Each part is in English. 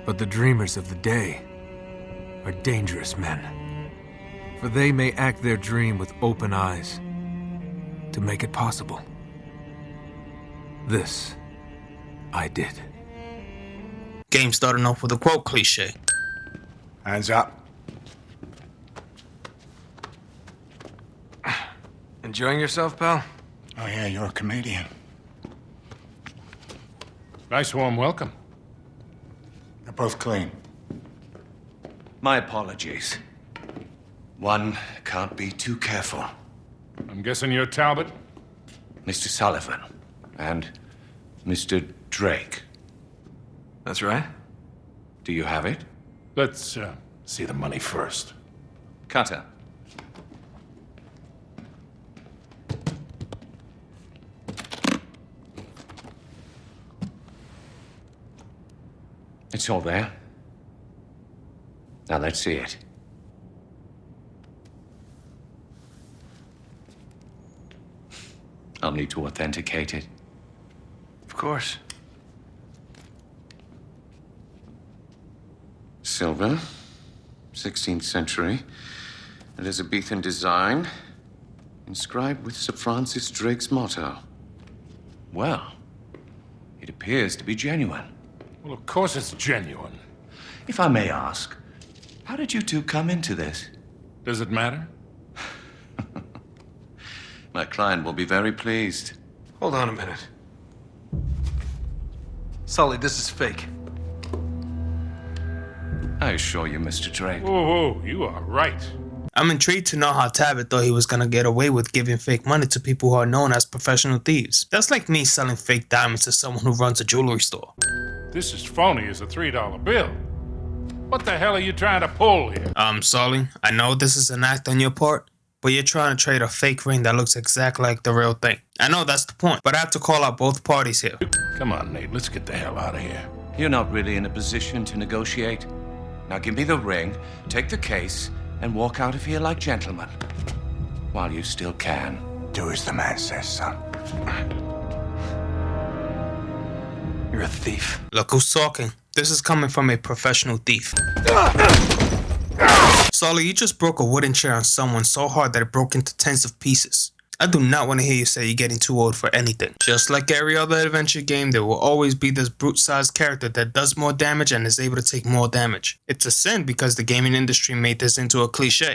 But the dreamers of the day are dangerous men, for they may act their dream with open eyes to make it possible. This I did. Game starting off with a quote cliche. Hands up. Enjoying yourself, pal? Oh yeah, you're a comedian. Nice warm welcome. They're both clean. My apologies. One can't be too careful. I'm guessing you're Talbot? Mr. Sullivan and Mr. Drake. That's right. Do you have it? Let's see the money first. Cutter. It's all there. Now let's see it. I'll need to authenticate it. Of course. Silver, 16th century, Elizabethan design, inscribed with Sir Francis Drake's motto. Well, it appears to be genuine. Well, of course it's genuine. If I may ask, how did you two come into this? Does it matter? My client will be very pleased. Hold on a minute. Sully, this is fake. I assure you, Mr. Drake. Whoa, you are right. I'm intrigued to know how Talbot thought he was gonna get away with giving fake money to people who are known as professional thieves. That's like me selling fake diamonds to someone who runs a jewelry store. This is phony as a $3 bill. What the hell are you trying to pull here? Sully, I know this is an act on your part, but you're trying to trade a fake ring that looks exactly like the real thing. I know that's the point, but I have to call out both parties here. Come on, Nate, let's get the hell out of here. You're not really in a position to negotiate. Now give me the ring, take the case, and walk out of here like gentlemen. While you still can. Do as the man says, son. You're a thief. Look who's talking. This is coming from a professional thief. Sully, you just broke a wooden chair on someone so hard that it broke into tens of pieces. I do not want to hear you say you're getting too old for anything. Just like every other adventure game, there will always be this brute-sized character that does more damage and is able to take more damage. It's a sin because the gaming industry made this into a cliche.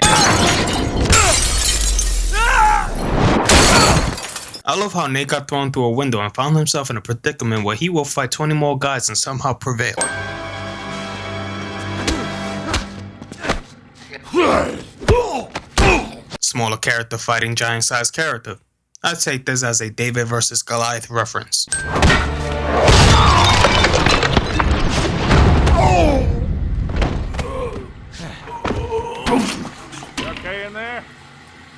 I love how Nate got thrown through a window and found himself in a predicament where he will fight 20 more guys and somehow prevail. Smaller character fighting giant-sized character. I take this as a David versus Goliath reference. You okay in there?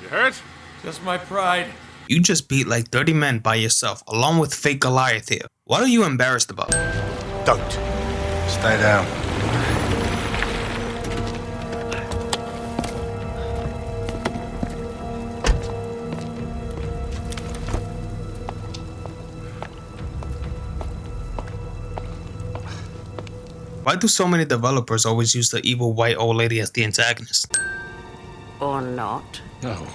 You hurt? Just my pride. You just beat like 30 men by yourself, along with fake Goliath here. What are you embarrassed about? Don't. Stay down. Why do so many developers always use the evil white old lady as the antagonist? Or not. No.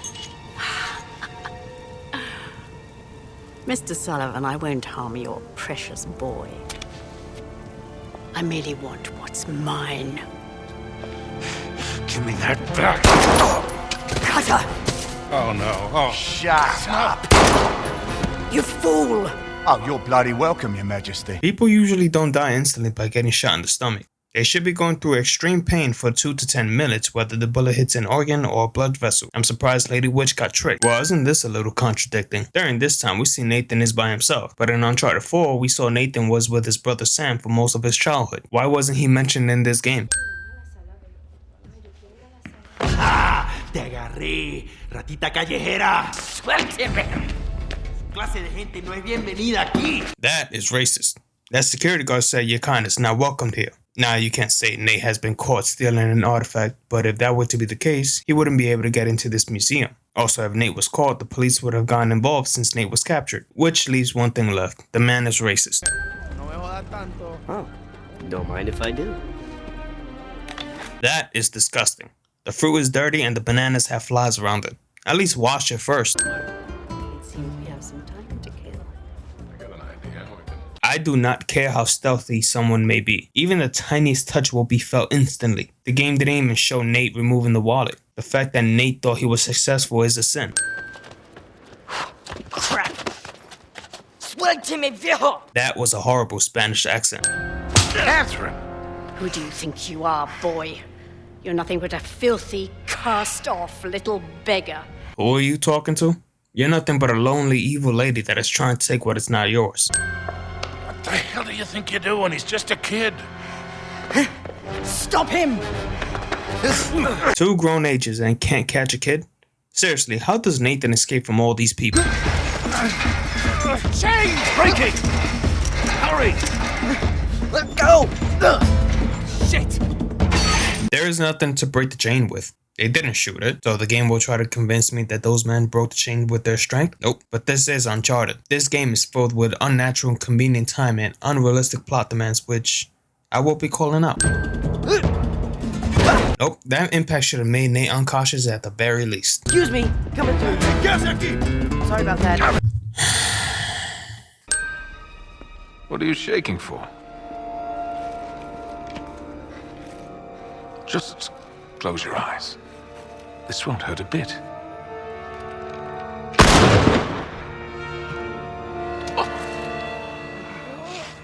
Mr. Sullivan, I won't harm your precious boy. I merely want what's mine. Give me that back. Cutter! Oh, no. Oh. Shut up! You fool! Oh, you're bloody welcome, Your Majesty. People usually don't die instantly by getting shot in the stomach. They should be going through extreme pain for 2 to 10 minutes, whether the bullet hits an organ or a blood vessel. I'm surprised Lady Witch got tricked. Well, isn't this a little contradicting? During this time, we see Nathan is by himself, but in Uncharted 4, we saw Nathan was with his brother Sam for most of his childhood. Why wasn't he mentioned in this game? ¡Ah! ¡Te agarré! ¡Ratita callejera! ¡Suélteme! Su clase de gente no es bienvenida aquí. That is racist. That security guard said your kind is not welcomed here. Now, you can't say Nate has been caught stealing an artifact, but if that were to be the case, he wouldn't be able to get into this museum. Also, if Nate was caught, the police would have gotten involved since Nate was captured. Which leaves one thing left. The man is racist. No me jodas tanto. Don't mind if I do. That is disgusting. The fruit is dirty and the bananas have flies around it. At least wash it first. It seems we have some time to kill. I got an idea. We can... I do not care how stealthy someone may be. Even the tiniest touch will be felt instantly. The game didn't even show Nate removing the wallet. The fact that Nate thought he was successful is a sin. Crap! Suélteme, viejo! That was a horrible Spanish accent. Catherine! Who do you think you are, boy? You're nothing but a filthy, cast-off little beggar. Who are you talking to? You're nothing but a lonely, evil lady that is trying to take what is not yours. What the hell do you think you're doing? He's just a kid. Stop him! 2 grown ages and can't catch a kid? Seriously, how does Nathan escape from all these people? Chains breaking! Hurry! Let go! Shit! There is nothing to break the chain with. They didn't shoot it, so the game will try to convince me that those men broke the chain with their strength? Nope. But this is Uncharted. This game is filled with unnatural and convenient time and unrealistic plot demands, which I will be calling out. Nope, that impact should have made Nate uncautious at the very least. Excuse me, coming through. Sorry about that. What are you shaking for? Just close your eyes. This won't hurt a bit.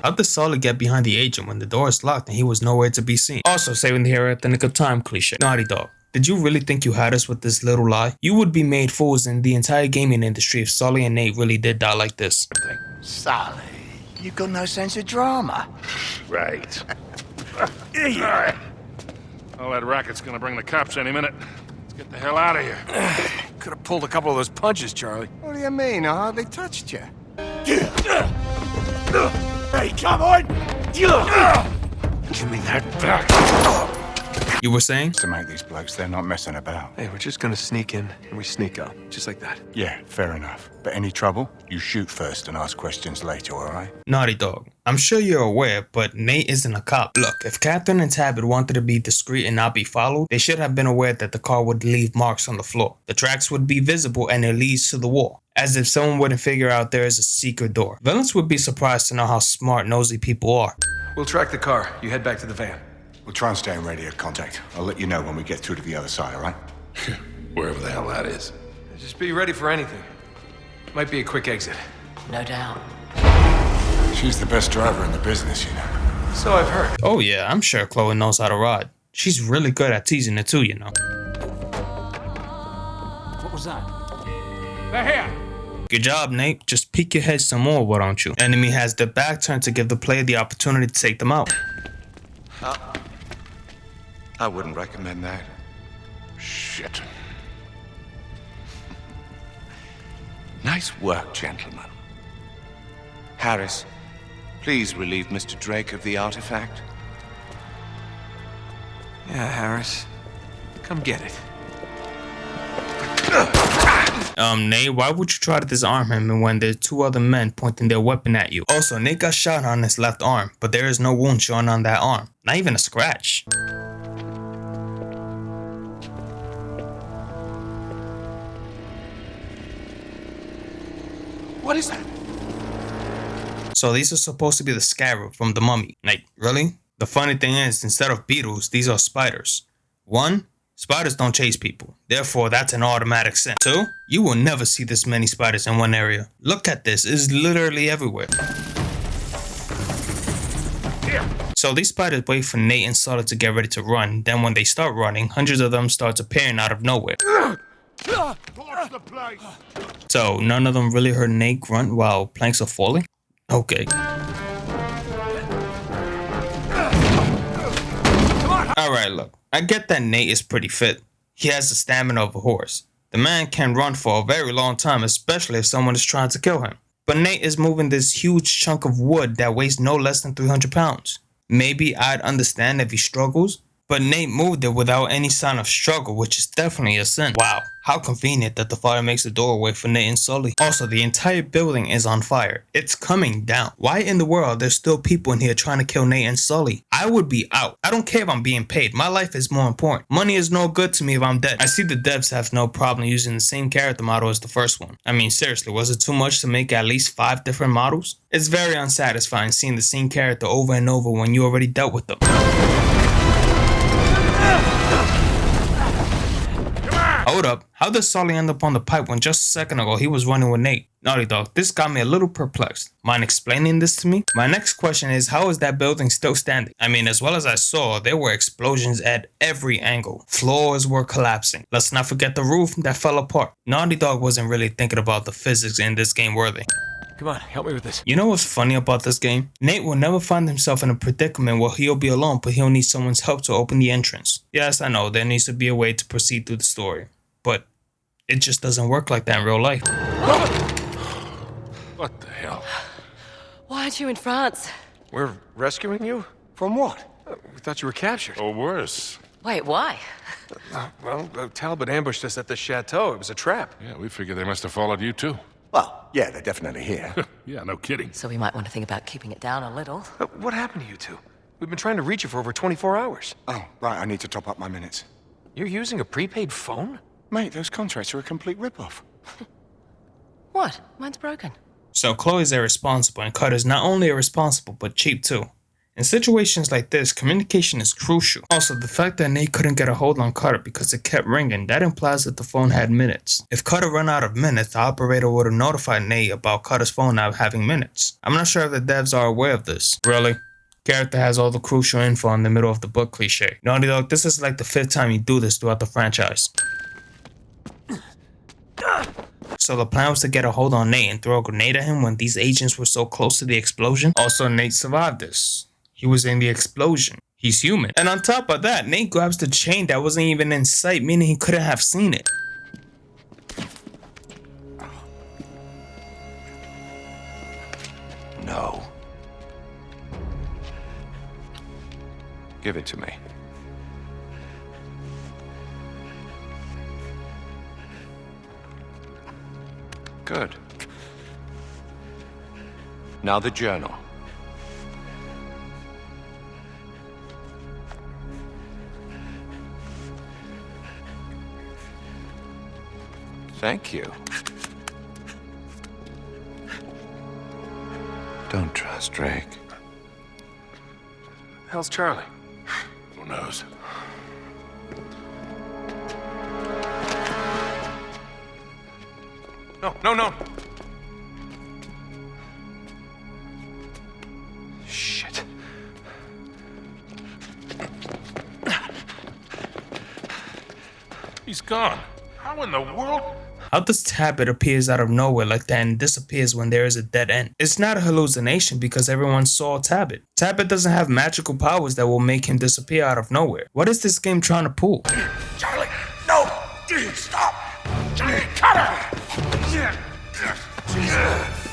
How did Sully get behind the agent when the door is locked and he was nowhere to be seen? Also, saving the hero at the nick of time cliche. Naughty Dog, did you really think you had us with this little lie? You would be made fools in the entire gaming industry if Sully and Nate really did die like this. Sully, you got no sense of drama. Right. Well, that racket's gonna bring the cops any minute. Let's get the hell out of here. Could have pulled a couple of those punches, Charlie. What do you mean? I hardly touched you. Hey, come on! Give me that back. You were saying? To make these blokes, they're not messing about. Hey, we're just gonna sneak in and we sneak out. Just like that. Yeah, fair enough. But any trouble, you shoot first and ask questions later, alright? Naughty Dog, I'm sure you're aware, but Nate isn't a cop. Look, if Catherine and Tabitha wanted to be discreet and not be followed, they should have been aware that the car would leave marks on the floor. The tracks would be visible and it leads to the wall. As if someone wouldn't figure out there is a secret door. Villains would be surprised to know how smart, nosy people are. We'll track the car. You head back to the van. We'll try and stay in radio contact. I'll let you know when we get through to the other side, alright? Wherever the hell that is. Just be ready for anything. Might be a quick exit. No doubt. She's the best driver in the business, you know. So I've heard. Oh yeah, I'm sure Chloe knows how to ride. She's really good at teasing it too, you know. What was that? They're here! Good job, Nate. Just peek your head some more, why don't you? Enemy has their back turned to give the player the opportunity to take them out. I wouldn't recommend that. Shit. Nice work, gentlemen. Harris, please relieve Mr. Drake of the artifact. Yeah, Harris. Come get it. Nate, why would you try to disarm him when there's 2 other men pointing their weapon at you? Also, Nate got shot on his left arm, but there is no wound shown on that arm. Not even a scratch. What is that? So these are supposed to be the scarab from the mummy. Like, really? The funny thing is, instead of beetles, these are spiders. 1, spiders don't chase people. Therefore, that's an automatic sin. 2, you will never see this many spiders in one area. Look at this, it's literally everywhere. So these spiders wait for Nate and Sully to get ready to run. Then when they start running, hundreds of them start appearing out of nowhere. So none of them really heard Nate grunt while planks are falling? Okay. Alright, look. I get that Nate is pretty fit. He has the stamina of a horse. The man can run for a very long time, especially if someone is trying to kill him. But Nate is moving this huge chunk of wood that weighs no less than 300 pounds. Maybe I'd understand if he struggles, but Nate moved it without any sign of struggle, which is definitely a sin. Wow, how convenient that the fire makes a doorway for Nate and Sully. Also, the entire building is on fire. It's coming down. Why in the world there's still people in here trying to kill Nate and Sully? I would be out. I don't care if I'm being paid. My life is more important. Money is no good to me if I'm dead. I see the devs have no problem using the same character model as the first one. I mean, seriously, was it too much to make at least 5 different models? It's very unsatisfying seeing the same character over and over when you already dealt with them. Hold up, how did Sully end up on the pipe when just a second ago he was running with Nate? Naughty Dog, this got me a little perplexed. Mind explaining this to me? My next question is, how is that building still standing? I mean, as well as I saw, there were explosions at every angle. Floors were collapsing. Let's not forget the roof that fell apart. Naughty Dog wasn't really thinking about the physics in this game, were they? Come on, help me with this. You know what's funny about this game? Nate will never find himself in a predicament where he'll be alone, but he'll need someone's help to open the entrance. Yes, I know, there needs to be a way to proceed through the story, but it just doesn't work like that in real life. What the hell? Why aren't you in France? We're rescuing you? From what? We thought you were captured. Or worse. Wait, why? Well, Talbot ambushed us at the chateau. It was a trap. Yeah, we figured they must have followed you too. Well, yeah, they're definitely here. Yeah, no kidding. So we might want to think about keeping it down a little. What happened to you two? We've been trying to reach you for over 24 hours. Oh, right, I need to top up my minutes. You're using a prepaid phone? Mate, those contracts are a complete rip-off. What? Mine's broken. So Chloe's irresponsible, and Cutter's not only irresponsible, but cheap too. In situations like this, communication is crucial. Also, the fact that Nate couldn't get a hold on Cutter because it kept ringing, that implies that the phone had minutes. If Cutter ran out of minutes, the operator would have notified Nate about Cutter's phone not having minutes. I'm not sure if the devs are aware of this. Really? Character has all the crucial info in the middle of the book cliche. Naughty Dog, this is like the 5th time you do this throughout the franchise. So the plan was to get a hold on Nate and throw a grenade at him when these agents were so close to the explosion. Also, Nate survived this. He was in the explosion. He's human. And on top of that, Nate grabs the chain that wasn't even in sight, meaning he couldn't have seen it. No. Give it to me. Good. Now the journal. Thank you. Don't trust Drake. How's Charlie? Who knows? No. Shit. He's gone. How in the world? How does Talbot appears out of nowhere like that and disappears when there is a dead end? It's not a hallucination because everyone saw Talbot. Talbot doesn't have magical powers that will make him disappear out of nowhere. What is this game trying to pull? Charlie, no! Stop! Charlie, Cutter!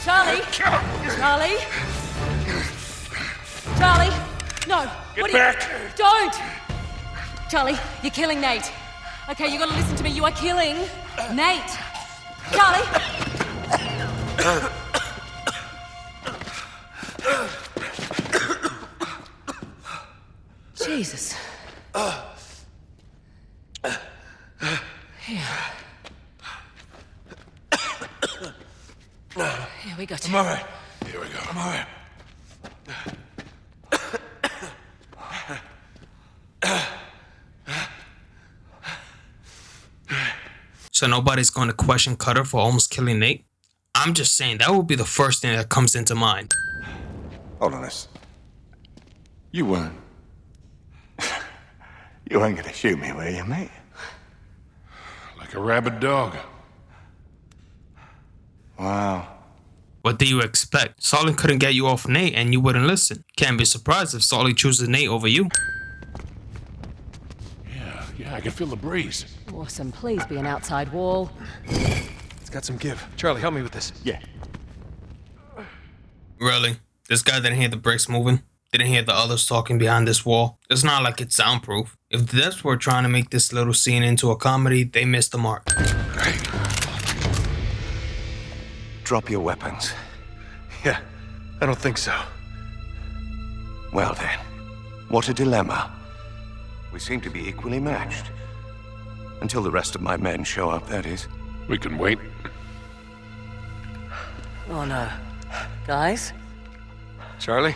Charlie? Charlie? Charlie? No. Get back! Don't! Charlie, you're killing Nate. Okay, you gotta listen to me. You are killing Nate. Charlie? Jesus. Here we go. I'm all right. Here we go. I'm all right. So nobody's going to question Cutter for almost killing Nate? I'm just saying that would be the first thing that comes into mind. Hold on this. You weren't... you weren't gonna shoot me, were you, mate? Like a rabid dog. Wow. What do you expect? Sully couldn't get you off Nate and you wouldn't listen. Can't be surprised if Sully chooses Nate over you. Yeah, I can feel the breeze. Awesome. Please be an outside wall. It's got some give. Charlie, help me with this. Yeah. Really? This guy didn't hear the bricks moving? Didn't hear the others talking behind this wall? It's not like it's soundproof. If the devs were trying to make this little scene into a comedy, they missed the mark. Hey. Drop your weapons. Yeah, I don't think so. Well then, What a dilemma. We seem to be equally matched. Until the rest of my men show up, that is. We can wait. Oh no. Guys? Charlie?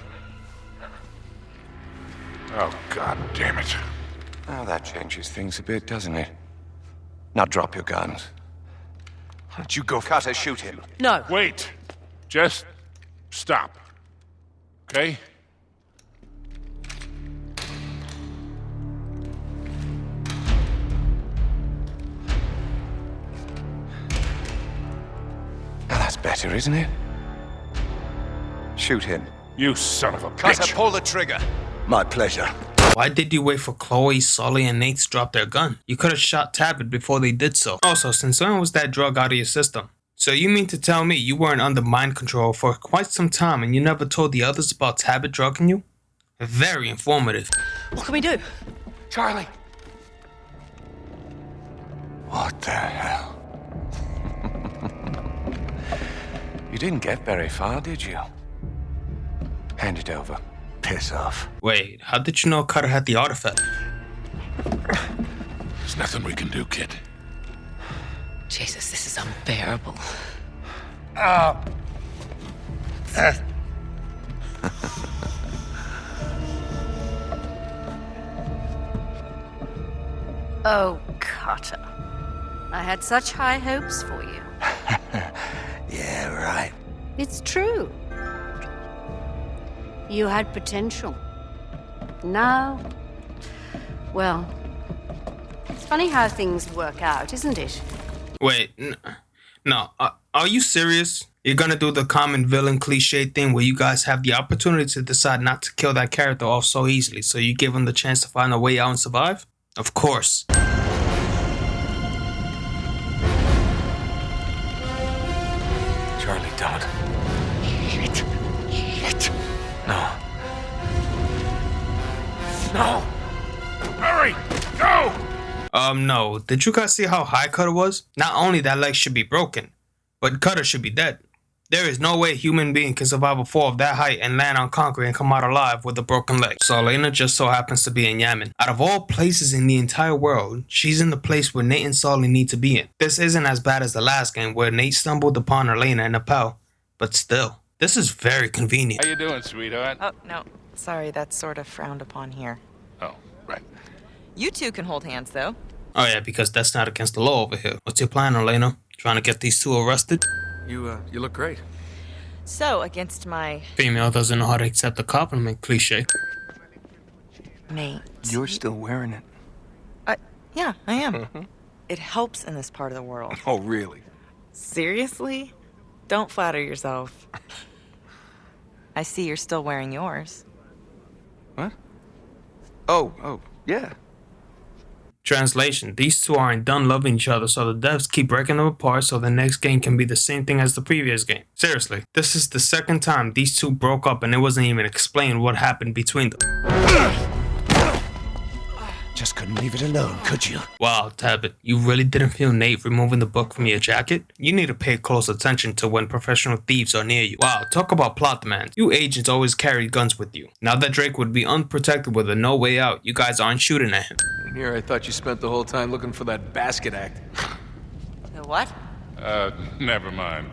Oh, God damn it. Oh, that changes things a bit, doesn't it? Now drop your guns. Why don't you go for Cutter, shoot him. No. Wait. Just stop. Okay? Now that's better, isn't it? Shoot him. You son of a Cutter, bitch. pull the trigger. My pleasure. Why did you wait for Chloe, Sully, and Nate to drop their gun? You could have shot Tabit before they did so. Also, since when was that drug out of your system? So you mean to tell me you weren't under mind control for quite some time and you never told the others about Tabit drugging you? Very informative. What can we do? Charlie! What the hell? You didn't get very far, did you? Hand it over. Piss off. Wait, how did you know Cutter had the artifact? There's nothing we can do, kid. Jesus, this is unbearable. Oh, Carter. I had such high hopes for you. Yeah, right. It's true. You had potential. Now, well, it's funny how things work out, isn't it? Wait, no, are you serious? You're gonna do the common villain cliche thing where you guys have the opportunity to decide not to kill that character off so easily, so you give them the chance to find a way out and survive? Of course. Charlie, don't. Shit. Shit. No. No! Hurry! Go! No. Did you guys see how high Cutter was? Not only that leg should be broken, but Cutter should be dead. There is no way a human being can survive a fall of that height and land on concrete and come out alive with a broken leg. So Elena just so happens to be in Yemen. Out of all places in the entire world, she's in the place where Nate and Sully need to be in. This isn't as bad as the last game where Nate stumbled upon Elena in Nepal, but still, this is very convenient. How you doing, sweetheart? Oh, no. Sorry, that's sort of frowned upon here. Oh, right. You two can hold hands, though. Oh yeah, because that's not against the law over here. What's your plan, Elena? Trying to get these two arrested? You look great. So, against my... Female doesn't know how to accept a compliment cliche. Nate. You're still wearing it. Yeah, I am. It helps in this part of the world. Oh, really? Seriously? Don't flatter yourself. I see you're still wearing yours. What? Oh, yeah. Translation, these two aren't done loving each other, so the devs keep breaking them apart so the next game can be the same thing as the previous game. Seriously, this is the second time these two broke up and it wasn't even explained what happened between them. Just couldn't leave it alone, could you? Wow, Tabit, you really didn't feel Nate removing the book from your jacket? You need to pay close attention to when professional thieves are near you. Wow, talk about plot demands. You agents always carry guns with you. Now that Drake would be unprotected with a no way out, you guys aren't shooting at him. And here I thought you spent the whole time looking for that basket act. The what? Never mind.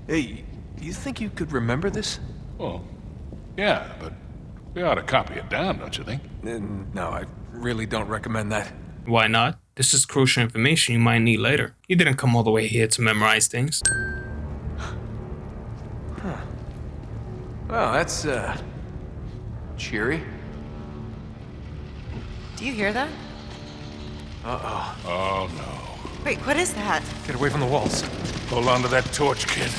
Hey, you think you could remember this? Well, yeah, but we ought to copy it down, don't you think? No, I really don't recommend that. Why not? This is crucial information you might need later. You didn't come all the way here to memorize things. Huh. Well, that's, cheery. Do you hear that? Uh-oh. Oh, no. Wait, what is that? Get away from the walls. Hold on to that torch, kid.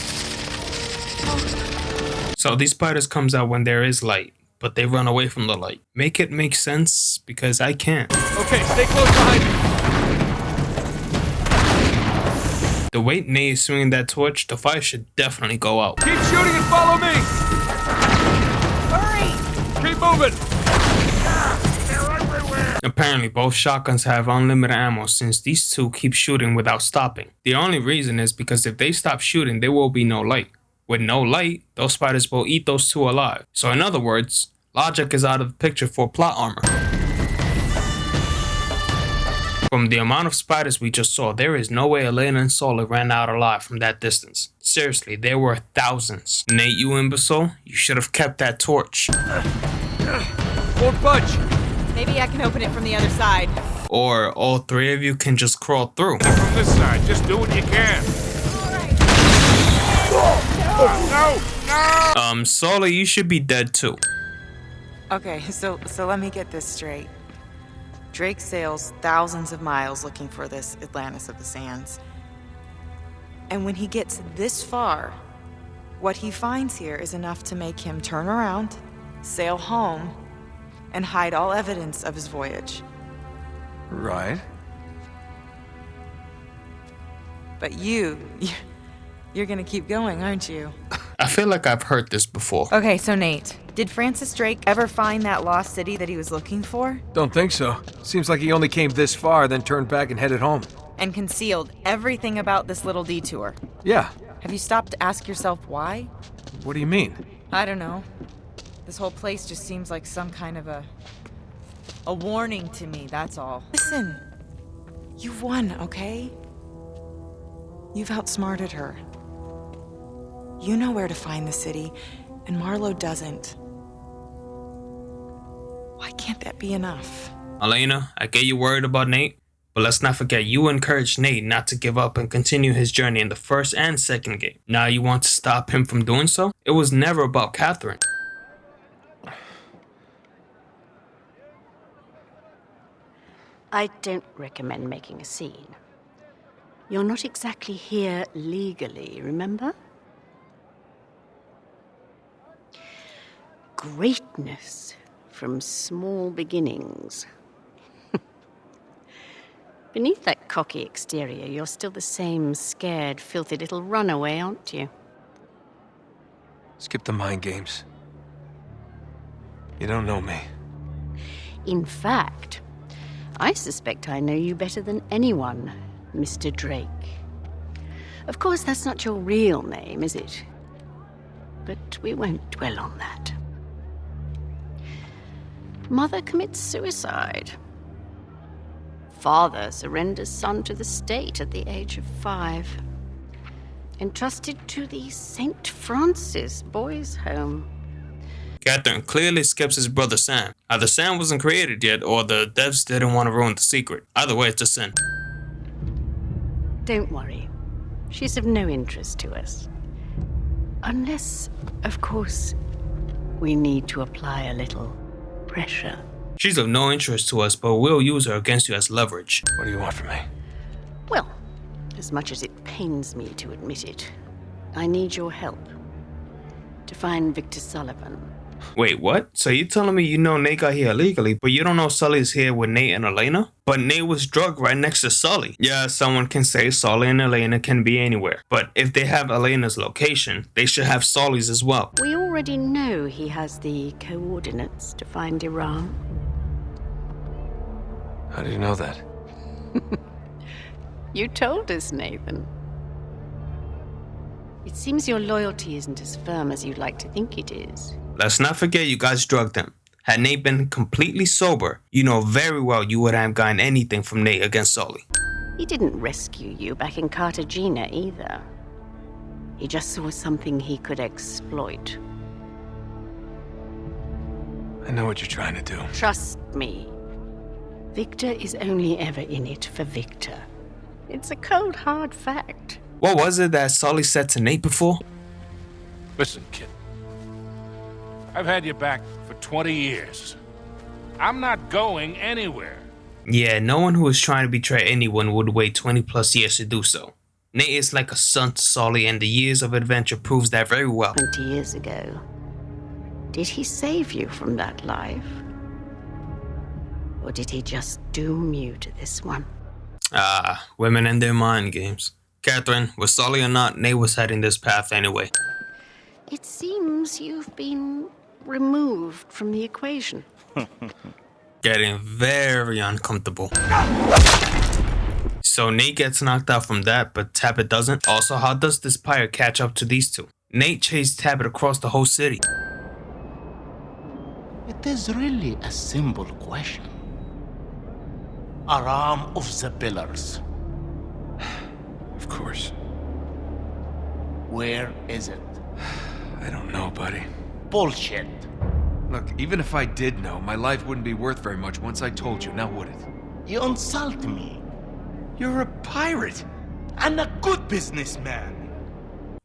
So these spiders comes out when there is light, but they run away from the light. Make it make sense, because I can't. Okay, stay close behind me. The way Nate is swinging that torch, the fire should definitely go out. Keep shooting and follow me! Hurry! Keep moving! Apparently, both shotguns have unlimited ammo since these two keep shooting without stopping. The only reason is because if they stop shooting, there will be no light. With no light, those spiders will eat those two alive. So in other words, Logic is out of the picture for plot armor. From the amount of spiders we just saw, there is no way Elena and Sully ran out alive from that distance. Seriously, there were thousands. Nate, you imbecile, you should have kept that torch. Won't budge. Maybe I can open it from the other side. Or all three of you can just crawl through. From this side, just do what you can. No! Sully, you should be dead too. Okay, so let me get this straight. Drake sails thousands of miles looking for this Atlantis of the Sands. And when he gets this far, what he finds here is enough to make him turn around, sail home, and hide all evidence of his voyage. Right. But you're gonna keep going, aren't you? I feel like I've heard this before. Okay, so Nate, did Francis Drake ever find that lost city that he was looking for? Don't think so. Seems like he only came this far, then turned back and headed home. And concealed everything about this little detour? Yeah. Have you stopped to ask yourself why? What do you mean? I don't know. This whole place just seems like some kind of a warning to me, that's all. Listen, you've won, okay? You've outsmarted her. You know where to find the city, and Marlowe doesn't. Why can't that be enough? Elena, I get you worried about Nate, but let's not forget you encouraged Nate not to give up and continue his journey in the first and second game. Now you want to stop him from doing so? It was never about Catherine. I don't recommend making a scene. You're not exactly here legally, remember? Greatness from small beginnings. Beneath that cocky exterior, you're still the same scared, filthy little runaway, aren't you? Skip the mind games. You don't know me. In fact, I suspect I know you better than anyone, Mr. Drake. Of course, that's not your real name, is it? But we won't dwell on that. Mother commits suicide. Father surrenders son to the state at the age of 5. Entrusted to the St. Francis Boys' Home. Catherine clearly skips his brother Sam. Either Sam wasn't created yet, or the devs didn't want to ruin the secret. Either way, it's a sin. Don't worry. She's of no interest to us. Unless, of course, we need to apply a little pressure. She's of no interest to us, but we'll use her against you as leverage. What do you want from me? Well, as much as it pains me to admit it, I need your help to find Victor Sullivan. Wait, what? So you telling me you know Nate got here illegally, but you don't know Sully's here with Nate and Elena? But Nate was drugged right next to Sully. Yeah, someone can say Sully and Elena can be anywhere, but if they have Elena's location, they should have Sully's as well. We already know he has the coordinates to find Iran. How do you know that? You told us, Nathan. It seems your loyalty isn't as firm as you'd like to think it is. Let's not forget you guys drugged him. Had Nate been completely sober, you know very well you wouldn't have gotten anything from Nate against Sully. He didn't rescue you back in Cartagena either. He just saw something he could exploit. I know what you're trying to do. Trust me. Victor is only ever in it for Victor. It's a cold, hard fact. What was it that Sully said to Nate before? Listen, kid. I've had you back for 20 years. I'm not going anywhere. Yeah, no one who is trying to betray anyone would wait 20 plus years to do so. Nate is like a son to Sully, and the years of adventure proves that very well. 20 years ago, did he save you from that life? Or did he just doom you to this one? Ah, women and their mind games. Catherine, with Sully or not, Nate was heading this path anyway. It seems you've been removed from the equation. Getting very uncomfortable. So Nate gets knocked out from that, but Tappet doesn't. Also, how does this pirate catch up to these two? Nate chased Tappet across the whole city. It is really a simple question. Aram of the Pillars. Of course. Where is it? I don't know, buddy. Bullshit. Look, even if I did know, my life wouldn't be worth very much once I told you, now would it? You insult me. You're a pirate. And a good businessman.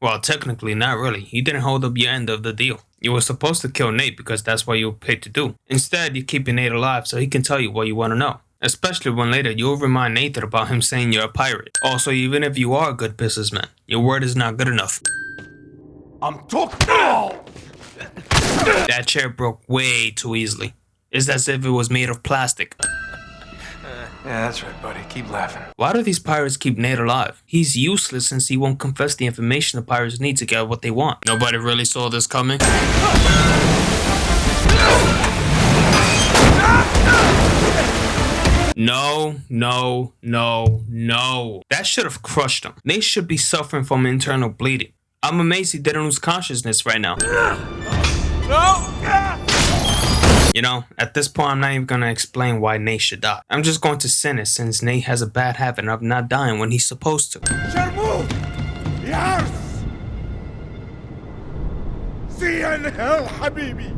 Well, technically not really. You didn't hold up your end of the deal. You were supposed to kill Nate because that's what you were paid to do. Instead, you're keeping Nate alive so he can tell you what you want to know. Especially when later you'll remind Nathan about him saying you're a pirate. Also, even if you are a good businessman, your word is not good enough. I'm talking. That chair broke way too easily. It's as if it was made of plastic. Yeah, that's right, buddy. Keep laughing. Why do these pirates keep Nate alive? He's useless since he won't confess the information the pirates need to get what they want. Nobody really saw this coming. No, no, no, no. That should have crushed him. Nate should be suffering from internal bleeding. I'm amazed he didn't lose consciousness right now. No! You know, at this point, I'm not even gonna explain why Nate should die. I'm just going to send it since Nate has a bad habit of not dying when he's supposed to. Sharmu! Yes! See you in hell, Habibi!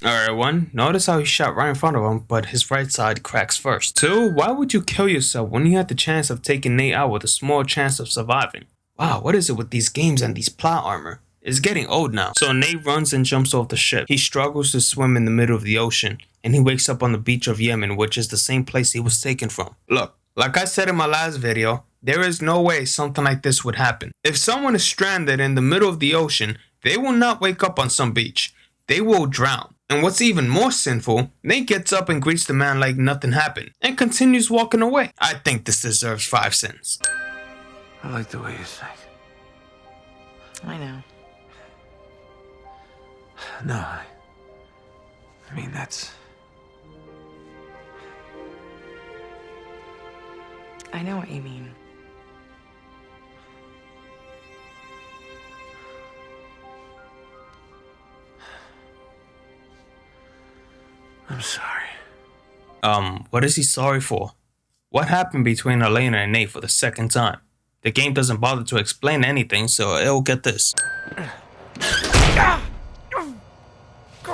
Alright, 1. Notice how he shot right in front of him, but his right side cracks first. 2. Why would you kill yourself when you had the chance of taking Nate out with a small chance of surviving? Wow, what is it with these games and these plot armor? It's getting old now. So Nate runs and jumps off the ship. He struggles to swim in the middle of the ocean, and he wakes up on the beach of Yemen, which is the same place he was taken from. Look, like I said in my last video, there is no way something like this would happen. If someone is stranded in the middle of the ocean, they will not wake up on some beach. They will drown. And what's even more sinful, Nate gets up and greets the man like nothing happened, and continues walking away. I think this deserves 5 cents. I like the way you think. I know. No, I mean, that's... I know what you mean. I'm sorry. What is he sorry for? What happened between Elena and Nate for the second time? The game doesn't bother to explain anything, so it'll get this.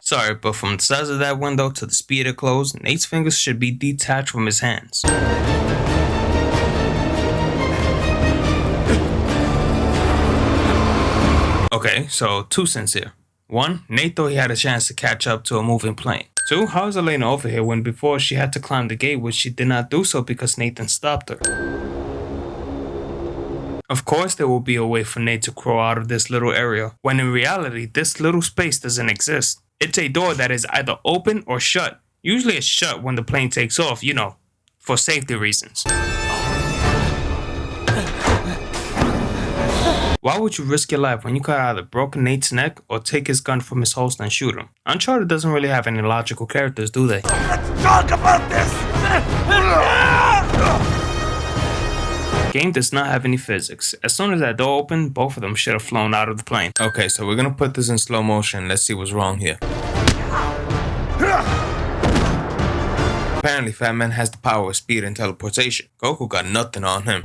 Sorry, but from the size of that window to the speed it closed, Nate's fingers should be detached from his hands. Okay, so 2 cents here. 1, Nate thought he had a chance to catch up to a moving plane. 2, how is Elena over here when before she had to climb the gate, which she did not do so because Nathan stopped her? Of course there will be a way for Nate to crawl out of this little area, when in reality this little space doesn't exist. It's a door that is either open or shut. Usually it's shut when the plane takes off, you know, for safety reasons. Why would you risk your life when you could either broke Nate's neck or take his gun from his holster and shoot him? Uncharted doesn't really have any logical characters, do they? Let's talk about this! Game does not have any physics. As soon as that door opened, both of them should have flown out of the plane. Okay, so we're gonna put this in slow motion. Let's see what's wrong here. Apparently, Fat Man has the power of speed and teleportation. Goku got nothing on him.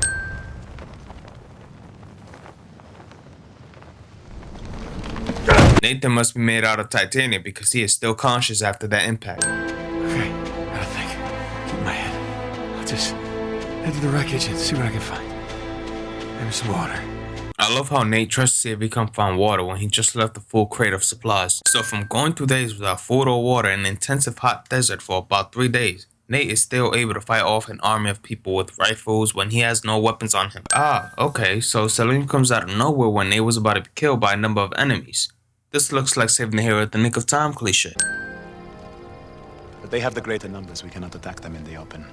Nathan must be made out of titanium because he is still conscious after that impact. Okay, gotta think. Keep my head. I'll just head to the wreckage and see what I can find. Maybe some water. I love how Nate trusts to see if he can find water when he just left a full crate of supplies. So from going 2 days without food or water in an intensive hot desert for about 3 days, Nate is still able to fight off an army of people with rifles when he has no weapons on him. Ah, okay, so Selim comes out of nowhere when Nate was about to be killed by a number of enemies. This looks like saving the hero at the nick of time cliche. But they have the greater numbers. We cannot attack them in the open.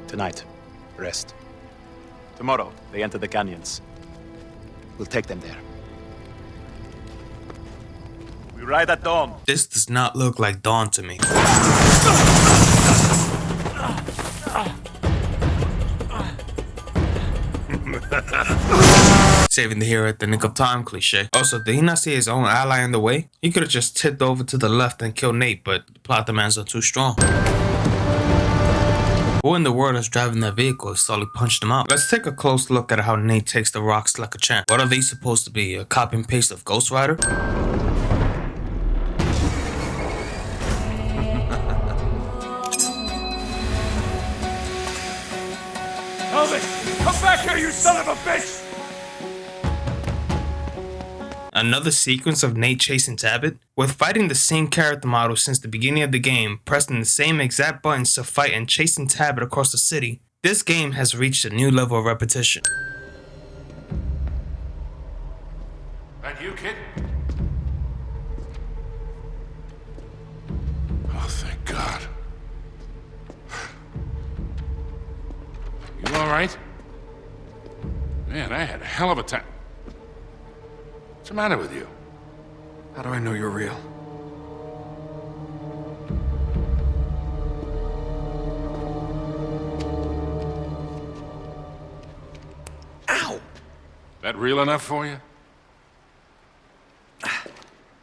Tonight, rest. Tomorrow, they enter the canyons. We'll take them there. We ride at dawn. This does not look like dawn to me. Saving the hero at the nick of time cliche. Also, did he not see his own ally in the way? He could have just tipped over to the left and killed Nate, but the plot demands are too strong. Who in the world is driving that vehicle if Sully punched him out? Let's take a close look at how Nate takes the rocks like a champ. What are these supposed to be, a copy and paste of Ghost Rider? Come back here, you son of a bitch! Another sequence of Nate chasing Tabit, with fighting the same character model since the beginning of the game, pressing the same exact buttons to fight and chasing Tabit across the city. This game has reached a new level of repetition. That you, kid? Oh, thank God. You all right? Man, I had a hell of a time. What's the matter with you? How do I know you're real? Ow! That real enough for you?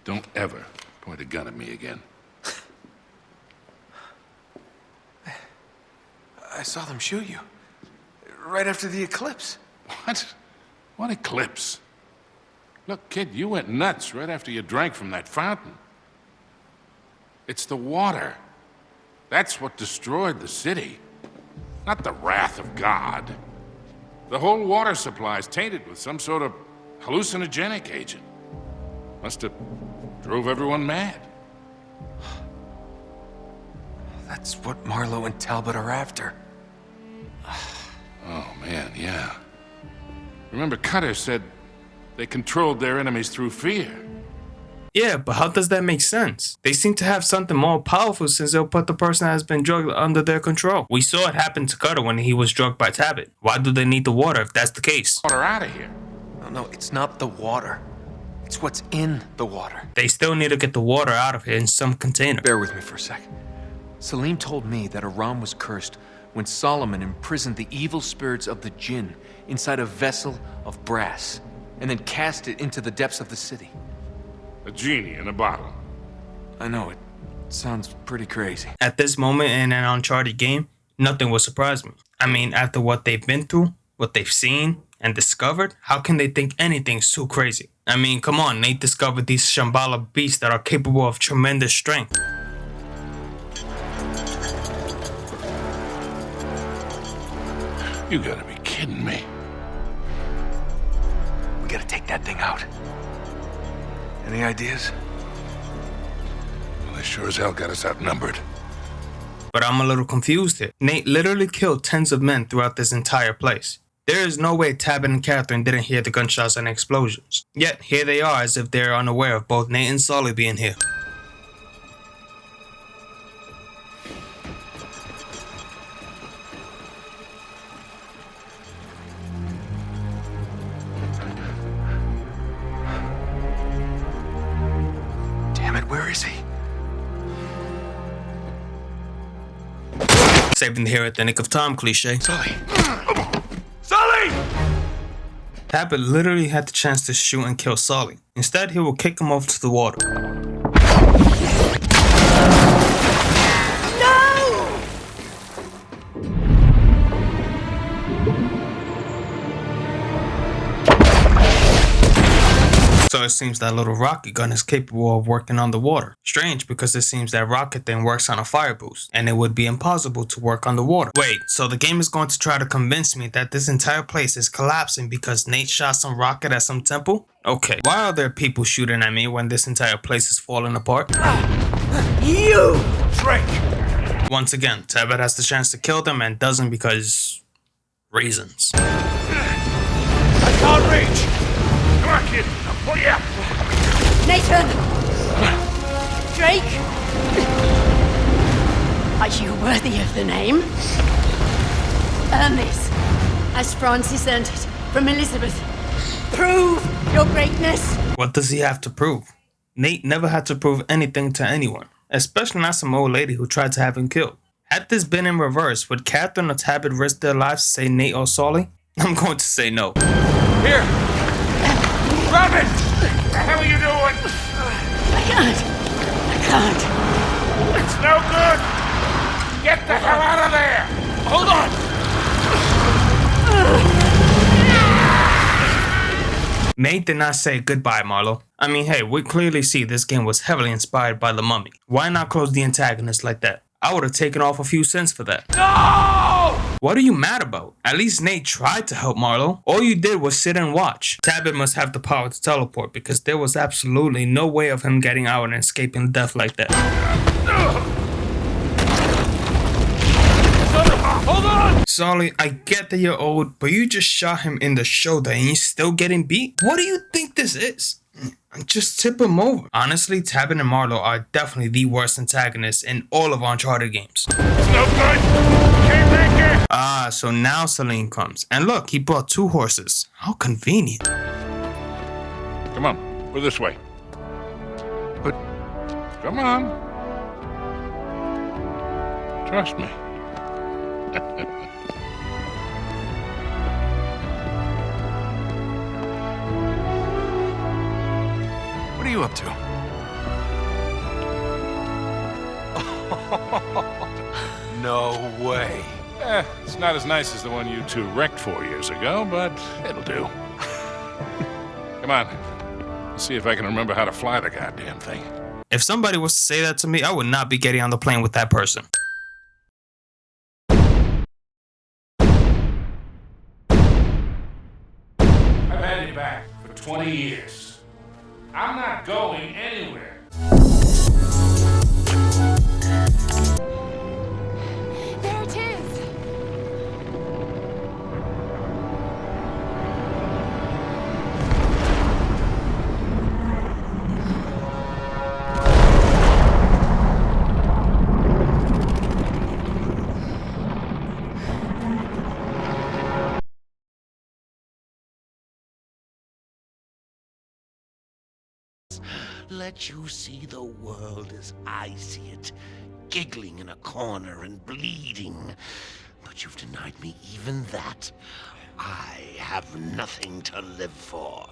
Don't ever point a gun at me again. I saw them shoot you. Right after the eclipse. What? What eclipse? Look, kid, you went nuts right after you drank from that fountain. It's the water. That's what destroyed the city. Not the wrath of God. The whole water supply is tainted with some sort of hallucinogenic agent. Must have drove everyone mad. That's what Marlowe and Talbot are after. Oh, man, yeah. Remember, Cutter said they controlled their enemies through fear. Yeah, but how does that make sense? They seem to have something more powerful since they'll put the person that has been drugged under their control. We saw it happen to Cutter when he was drugged by Tabit. Why do they need the water if that's the case? Water out of here. No, it's not the water. It's what's in the water. They still need to get the water out of here in some container. Bear with me for a sec. Salim told me that Aram was cursed when Solomon imprisoned the evil spirits of the jinn inside a vessel of brass and then cast it into the depths of the city. A genie in a bottle. I know, it sounds pretty crazy. At this moment in an Uncharted game, nothing will surprise me. I mean, after what they've been through, what they've seen and discovered, how can they think anything's too crazy? I mean, come on, Nate discovered these Shambhala beasts that are capable of tremendous strength. You gotta be kidding me. We gotta take that thing out. Any ideas? Well, they sure as hell got us outnumbered. But I'm a little confused here. Nate literally killed tens of men throughout this entire place. There is no way Tabit and Catherine didn't hear the gunshots and explosions. Yet, here they are as if they're unaware of both Nate and Sully being here. Damn it, where is he? Saving the hero at the nick of time cliche. Sully! Sully! Tabit literally had the chance to shoot and kill Sully. Instead, he will kick him over to the water. So it seems that little rocket gun is capable of working on the water. Strange, because it seems that rocket then works on a fire boost, and it would be impossible to work on the water. Wait, so the game is going to try to convince me that this entire place is collapsing because Nate shot some rocket at some temple? Okay, why are there people shooting at me when this entire place is falling apart? You! Drake! Once again, Tabit has the chance to kill them and doesn't because... reasons. I can't reach! Come on, kid! I'll pull you up! Nathan! Drake! Are you worthy of the name? Earn this, as Francis earned it from Elizabeth. Prove your greatness! What does he have to prove? Nate never had to prove anything to anyone, especially not some old lady who tried to have him killed. Had this been in reverse, would Catherine or Tabit risk their lives to say Nate or Sully? I'm going to say no. Here! Robin! What the hell are you doing? I can't. It's no good! Get the hell out of there! Hold on! Nate did not say goodbye, Marlo. I mean, hey, we clearly see this game was heavily inspired by The Mummy. Why not close the antagonist like that? I would have taken off a few cents for that. No! What are you mad about? At least Nate tried to help Marlo. All you did was sit and watch. Tabit must have the power to teleport because there was absolutely no way of him getting out and escaping death like that. Hold on! Sully, I get that you're old, but you just shot him in the shoulder and you're still getting beat? What do you think this is? Just tip him over. Honestly, Tabit and Marlo are definitely the worst antagonists in all of Uncharted games. It's no good! Can't make it! Ah, so now Celine comes. And look, he brought 2 horses. How convenient. Come on, we're this way. But, come on. Trust me. What are you up to? No way. It's not as nice as the one you two wrecked 4 years ago, but it'll do. Come on. Let's see if I can remember how to fly the goddamn thing. If somebody was to say that to me, I would not be getting on the plane with that person. I've had you back for 20 years. I'm not going anywhere. There it is! Let you see the world as I see it, giggling in a corner and bleeding. But you've denied me even that. I have nothing to live for.